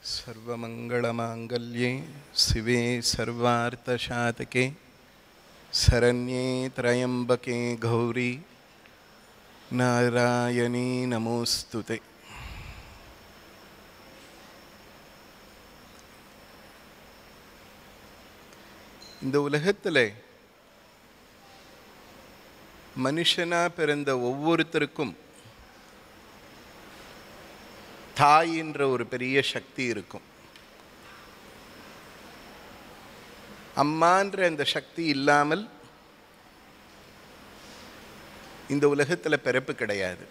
सर्वमंगलमांगल्ये शिवे सर्वार्थसाधके शरण्ये त्र्यंबके गौरी नारायणी नमोस्तुते. இந்த உலகத்திலே மனுஷனா பிறந்த ஒவ்வொருத்தருக்கும் தாய் என்ற ஒரு பெரிய சக்தி இருக்கும். அம்மான்ற அந்த சக்தி இல்லாமல் இந்த உலகத்தில் பிறப்பு கிடையாது.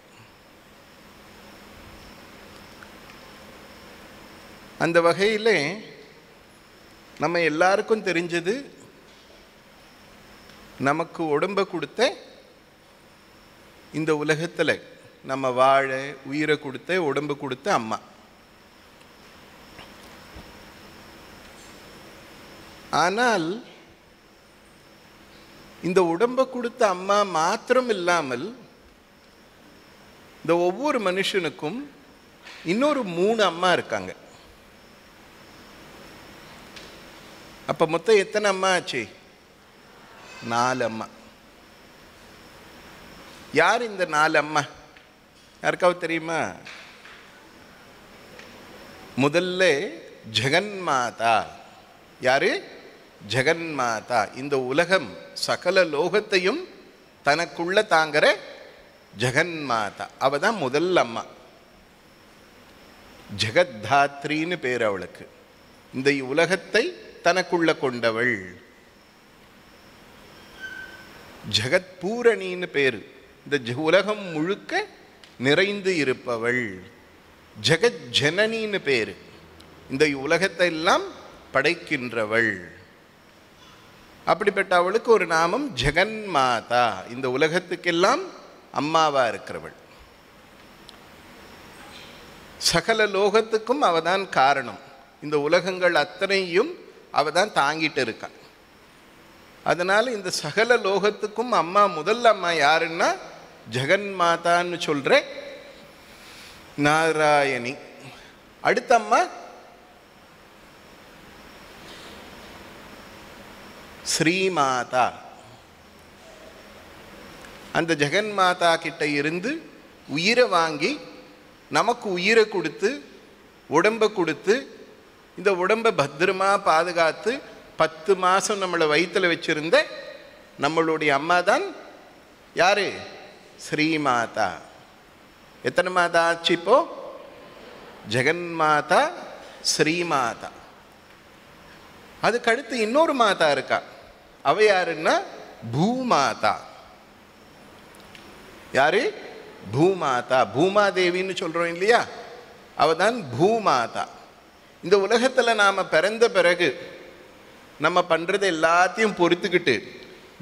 அந்த வகையில் நம்ம எல்லாருக்கும் தெரிஞ்சது, நமக்கு உடம்பை கொடுத்த இந்த உலகத்தில் நம்ம வாழ உயிரை கொடுத்த உடம்பு கொடுத்த அம்மா. ஆனால் இந்த உடம்பை கொடுத்த அம்மா மாத்திரம் இல்லாமல் இந்த ஒவ்வொரு மனுஷனுக்கும் இன்னொரு 3 அம்மா இருக்காங்க. அப்ப மொத்தம் எத்தனை அம்மா ஆச்சு? 4 அம்மா. யார் இந்த 4 அம்மா? யாருக்காவது தெரியுமா? முதல்ல ஜெகன்மாதா. யாரு? ஜெகன்மாதா. இந்த உலகம் சகல லோகத்தையும் தனக்குள்ள தாங்கிற ஜெகன்மாதா. அவ தான் முதல் அம்மா. ஜெகத்தாத்ரின்னு பேர் அவளுக்கு. இந்த உலகத்தை தனக்குள்ள கொண்டவள். ஜெகத் பூரணின்னு பேரு. இந்த உலகம் முழுக்க நிறைந்து இருப்பவள். ஜெகத் ஜனனின்னு பேரு. இந்த உலகத்தை எல்லாம் படைக்கின்றவள். அப்படிப்பட்ட அவளுக்கு ஒரு நாமம் ஜெகன்மாதா. இந்த உலகத்துக்கெல்லாம் அம்மாவா இருக்கிறவள். சகல லோகத்துக்கும் அவதான் காரணம். இந்த உலகங்கள் அத்தனையும் அவதான் தாங்கிட்டு இருக்கான். அதனால இந்த சகல லோகத்துக்கும் அம்மா, முதல் அம்மா யாருன்னா ஜெகன்மாதான்னு சொல்ற நாராயணி. அடுத்த அம்மா ஸ்ரீமாதா. அந்த ஜெகன்மாதா கிட்ட இருந்து உயிரை வாங்கி நமக்கு உயிரை கொடுத்து உடம்பை கொடுத்து இந்த உடம்பை பத்திரமா பாதுகாத்து 10 மாதம் நம்மளை வயிற்றில் வச்சிருந்த நம்மளுடைய அம்மா தான் யாரு? ஸ்ரீமாதா. எத்தனை மாதா ஆச்சு இப்போ? ஜெகன்மாதா, ஸ்ரீமாதா. அதுக்கடுத்து இன்னொரு மாதா இருக்கா. அவ யாருன்னா பூமாதா. யாரு? பூமாதா. பூமாதேவின்னு சொல்றோம் இல்லையா? அவதான் பூமாதா. இந்த உலகத்துல நாம பிறந்த பிறகு நம்ம பண்றது எல்லாத்தையும் பொறுத்துக்கிட்டு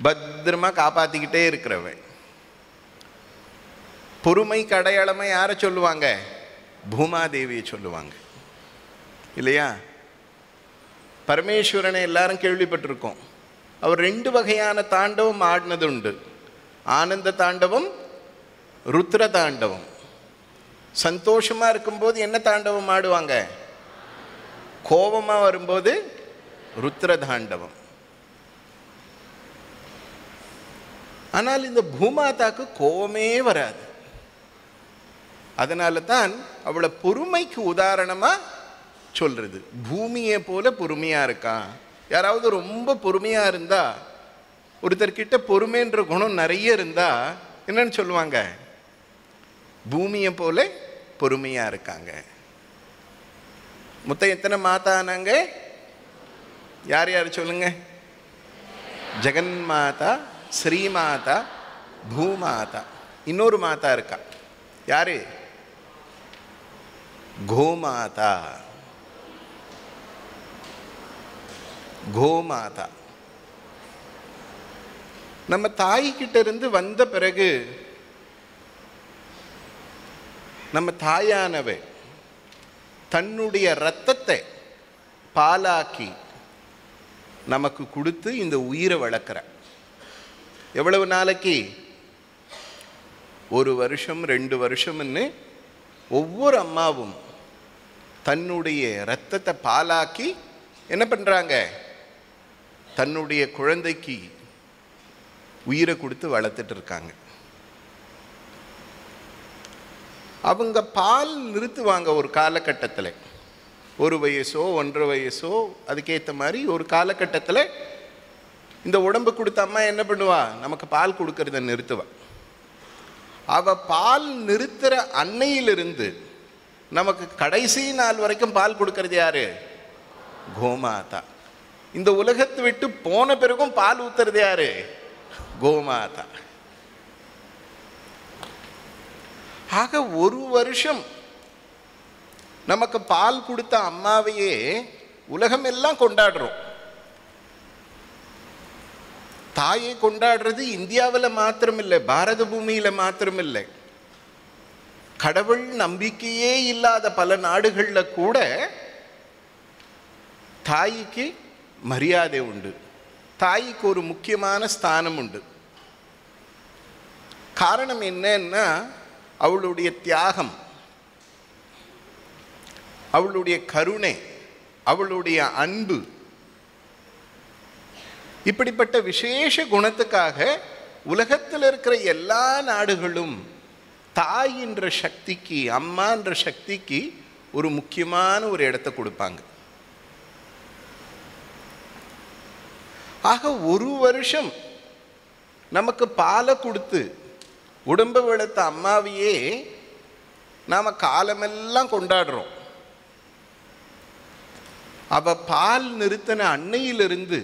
பத்திரமா காப்பாத்திக்கிட்டே இருக்கிறவன். பொறுமைக்கு அடையாளமா யாரை சொல்லுவாங்க? பூமாதேவியை சொல்லுவாங்க இல்லையா? பரமேஸ்வரனை எல்லாரும் கேள்விப்பட்டிருக்கோம். அவர் 2 வகையான தாண்டவம் ஆடினது உண்டு. ஆனந்த தாண்டவம், ருத்ர தாண்டவம். சந்தோஷமா இருக்கும்போது என்ன தாண்டவம் ஆடுவாங்க? கோபமா வரும்போது ருத்ர தாண்டவம். ஆனால் இந்த பூமாதாக்கு கோபமே வராது. அதனால தான் அவளை பொறுமைக்கு உதாரணமா சொல்றது. பூமியை போல பொறுமையா இருக்கா. யாராவது ரொம்ப பொறுமையா இருந்தா, ஒருத்தர்கிட்ட பொறுமைன்ற குணம் நிறைய இருந்தா என்னன்னு சொல்லுவாங்க? பூமியை போல பொறுமையா இருக்காங்க. மொத்தம் எத்தனை மாதா ஆனாங்க? யார் யார் சொல்லுங்க? ஜெகன்மாதா, ஸ்ரீமாதா, பூமாதா. இன்னொரு மாதா இருக்கா. யாரு? கோமாதா. கோமாதா. நம்ம தாய்கிட்ட இருந்து வந்த பிறகு நம்ம தாயானவ தன்னுடைய இரத்தத்தை பாலாக்கி நமக்கு கொடுத்து இந்த உயிரை வளர்க்கிற. எவ்வளவு நாளைக்கு? 1 வருஷம் 2 வருஷம்னு ஒவ்வொரு அம்மாவும் தன்னுடைய இரத்தத்தை பாலாக்கி என்ன பண்றாங்க, தன்னுடைய குழந்தைக்கு உயிரை கொடுத்து வளர்த்துட்டு இருக்காங்க. அவங்க பால் நிறுத்துவாங்க ஒரு காலகட்டத்தில், 1 வயசோ 1.5 வயசோ, அதுக்கேற்ற மாதிரி ஒரு காலகட்டத்தில் இந்த உடம்பு கொடுத்த அம்மா என்ன பண்ணுவா, நமக்கு பால் கொடுக்கறத நிறுத்துவா. அவ பால் நிறுத்துற அன்னையிலிருந்து நமக்கு கடைசி நாள் வரைக்கும் பால் கொடுக்கறது யாரு, கோமாதா. இந்த உலகத்தை விட்டு போன பிறகும் பால் ஊத்துறது யாரு, கோமாதா. ஆக 1 வருஷம் நமக்கு பால் கொடுத்த அம்மாவையே உலகம் எல்லாம் கொண்டாடுறோம். தாயை கொண்டாடுறது இந்தியாவில் மாத்திரமில்லை, பாரத பூமியில மாத்திரமில்லை, கடவுள் நம்பிக்கையே இல்லாத பல நாடுகளில் கூட தாய்க்கு மரியாதை உண்டு, தாய்க்கு ஒரு முக்கியமான ஸ்தானம் உண்டு. காரணம் என்னன்னா அவளுடைய தியாகம், அவளுடைய கருணை, அவளுடைய அன்பு. இப்படிப்பட்ட விசேஷ குணத்துக்காக உலகத்தில் இருக்கிற எல்லா நாடுகளும் தாய் என்ற சக்திக்கு, அம்மா என்ற சக்திக்கு ஒரு முக்கியமான ஒரு இடத்தை கொடுப்பாங்க. ஆக 1 வருஷம் நமக்கு பாலை கொடுத்து உடம்பு வளர்த்த அம்மாவையே நாம காலமெல்லாம் கொண்டாடுறோம். அவ பால் நிறுத்தின அன்னையிலிருந்து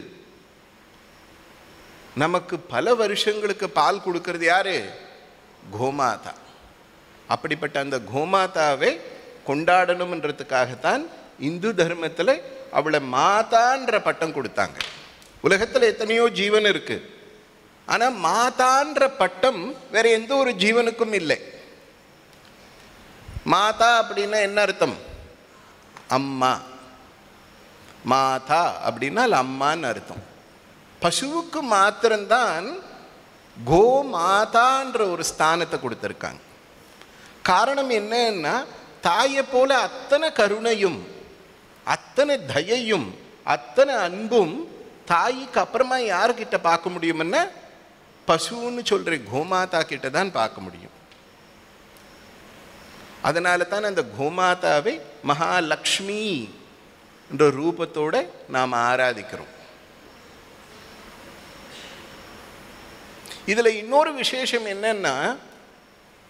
நமக்கு பல வருஷங்களுக்கு பால் கொடுக்கிறது யாரு, கோமாதா. அப்படிப்பட்ட அந்த கோமாதாவை கொண்டாடணும்ன்றதுக்காகத்தான் இந்து தர்மத்தில் அவளை மாதான்ற பட்டம் கொடுத்தாங்க. உலகத்தில் எத்தனையோ ஜீவன் இருக்கு, ஆனால் மாதான்ற பட்டம் வேற எந்த ஒரு ஜீவனுக்கும் இல்லை. மாதா அப்படின்னா என்ன அர்த்தம், அம்மா. மாதா அப்படின்னா அம்மான்னு அர்த்தம். பசுவுக்கு மாத்திரம்தான் கோமாதான்ற ஒரு ஸ்தானத்தை கொடுத்துருக்காங்க. காரணம் என்னன்னா தாயை போல அத்தனை கருணையும், அத்தனை தயையும், அத்தனை அன்பும் தாய்க்கு அப்புறமா யாருக்கிட்ட பார்க்க முடியும்னா பசுன்னு சொல்ற கோமாதா கிட்ட தான் பார்க்க முடியும். அதனால தான் அந்த கோமாதாவை மகாலட்சுமி என்ற ரூபத்தோட நாம் ஆராதிக்கிறோம். இதுல இன்னொரு விசேஷம் என்னன்னா,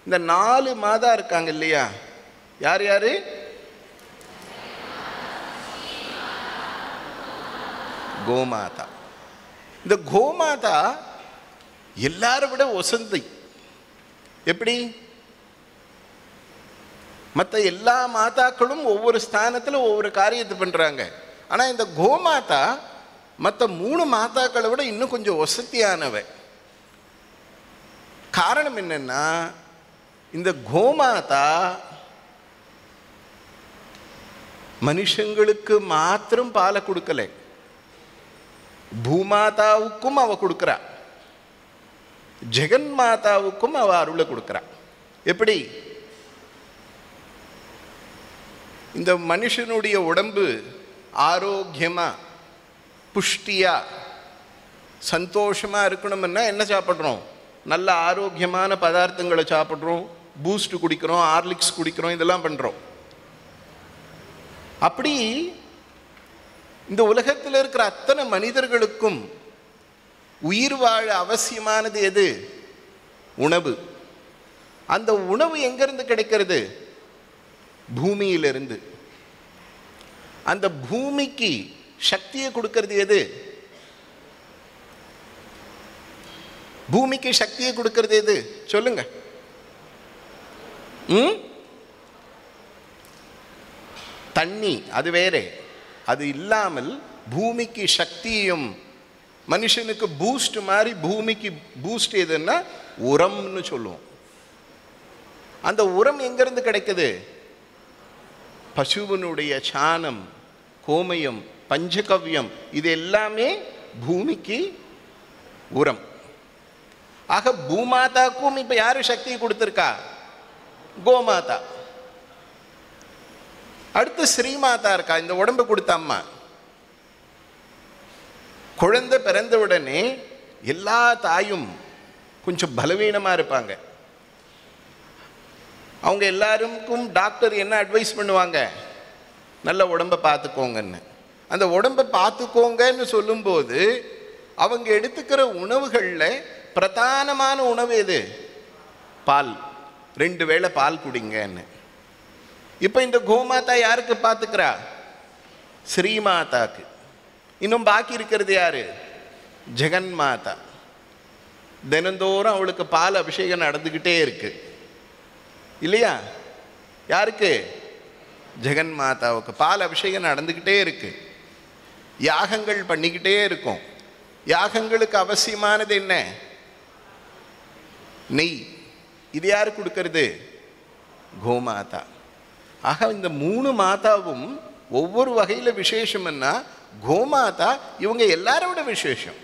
இந்த 4 மாதா இருக்காங்க இல்லையா, யார் யாரு, கோமாதா. இந்த கோமாதா எல்லாரும் விட வசந்தி. எப்படி, மற்ற எல்லா மாதாக்களும் ஒவ்வொரு ஸ்தானத்தில் ஒவ்வொரு காரியத்தை பண்றாங்க. ஆனா இந்த கோமாதா மற்ற 3 மாதாக்களை விட இன்னும் கொஞ்சம் வசதியானவ. காரணம் என்னன்னா, இந்த கோமாதா மனுஷங்களுக்கு மாத்திரம் பாலை கொடுக்கல, பூமாதாவுக்கும் அவ கொடுக்கிறா, ஜெகன் மாதாவுக்கும் அவ அருளை கொடுக்கிறா. எப்படி, இந்த மனுஷனுடைய உடம்பு ஆரோக்கியமா புஷ்டியா சந்தோஷமா இருக்கணும்னா என்ன சாப்பிட்றோம், நல்ல ஆரோக்கியமான பதார்த்தங்களை சாப்பிட்றோம், பூஸ்ட் குடிக்கிறோம், ஹார்லிக்ஸ் குடிக்கிறோம், இதெல்லாம் பண்றோம். அப்படி இந்த உலகத்தில் இருக்கிற அத்தனை மனிதர்களுக்கும் உயிர் வாழ அவசியமானது எது, உணவு. அந்த உணவு எங்கிருந்து கிடைக்கிறது, பூமியிலிருந்து. அந்த பூமிக்கு சக்தியை கொடுக்கிறது எது, பூமிக்கு சக்தியை கொடுக்கிறது எது சொல்லுங்க. தண்ணி அது வேறே, அது இல்லாமல் பூமிக்கு சக்தியும் மனுஷனுக்கு பூஸ்ட் மாதிரி பூமிக்கு பூஸ்ட் எதுன்னா உரம்னு சொல்லுவோம். அந்த உரம் எங்கிருந்து கிடைக்குது, பசுவனுடைய சாணம், கோமயம், பஞ்சகவ்யம், இது எல்லாமே பூமிக்கு உரம். ஆக பூமாதாக்கும் இப்ப யாரு சக்தி கொடுத்திருக்கா, கோமாதா. அடுத்து ஸ்ரீமாதா இருக்கா, இந்த உடம்பு கொடுத்த அம்மா. குழந்தை பிறந்த உடனே எல்லா தாயும் கொஞ்சம் பலவீனமாக இருப்பாங்க. அவங்க எல்லாருக்கும் டாக்டர் என்ன அட்வைஸ் பண்ணுவாங்க, நல்ல உடம்பை பார்த்துக்கோங்கன்னு. அந்த உடம்பை பார்த்துக்கோங்கன்னு சொல்லும்போது அவங்க எடுத்துக்கிற உணவுகளில் பிரதானமான உணவு எது? பால். 2 வேளை பால் குடிங்கன்னு. இப்போ இந்த கோமாதா யாருக்கு பார்த்துக்கிறா? ஸ்ரீமாதாக்கு. இன்னும் பாக்கி இருக்கிறது யாரு? ஜெகன்மாதா. தினந்தோறும் அவளுக்கு பால் அபிஷேகம் நடந்துக்கிட்டே இருக்கு இல்லையா? யாருக்கு? ஜெகன்மாதாவுக்கு பால் அபிஷேகம் நடந்துக்கிட்டே இருக்கு. யாகங்கள் பண்ணிக்கிட்டே இருக்கும். யாகங்களுக்கு அவசியமானது என்ன? நெய். இது யாரு கொடுக்கறது? கோமாதா. ஆக இந்த 3 மாதாவும் ஒவ்வொரு வகையில் விசேஷம்னா கோமாதா இவங்க எல்லாரோட விசேஷம்.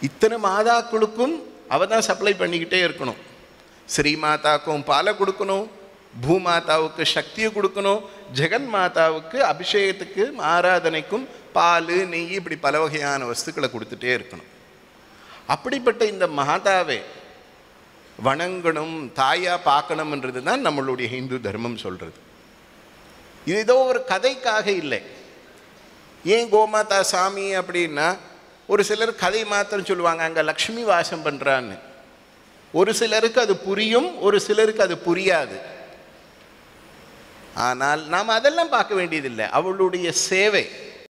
இத்தனை மாதாக்களுக்கும் அவ தான் சப்ளை பண்ணிக்கிட்டே இருக்கணும். ஸ்ரீமாதாவுக்கும் பாலை கொடுக்கணும், பூமாதாவுக்கு சக்தியை கொடுக்கணும், ஜெகன் மாதாவுக்கு அபிஷேகத்துக்கு ஆராதனைக்கும் பால் நெய் இப்படி பல வகையான வஸ்துக்களை கொடுத்துட்டே இருக்கணும். அப்படிப்பட்ட இந்த மாதாவை வணங்கணும், தாயா பார்க்கணும்ன்றது தான் நம்மளுடைய ஹிந்து தர்மம் சொல்கிறது. இது ஏதோ ஒரு கதைக்காக இல்லை. ஏன் கோமாதா சாமி அப்படின்னா, ஒரு சிலர் கதை மாத்திரம் சொல்லுவாங்க, அங்கே லக்ஷ்மி வாசம் பண்ணுறான்னு. ஒரு சிலருக்கு அது புரியும், ஒரு சிலருக்கு அது புரியாது. ஆனால் நாம் அதெல்லாம் பார்க்க வேண்டியதில்லை. அவளுடைய சேவை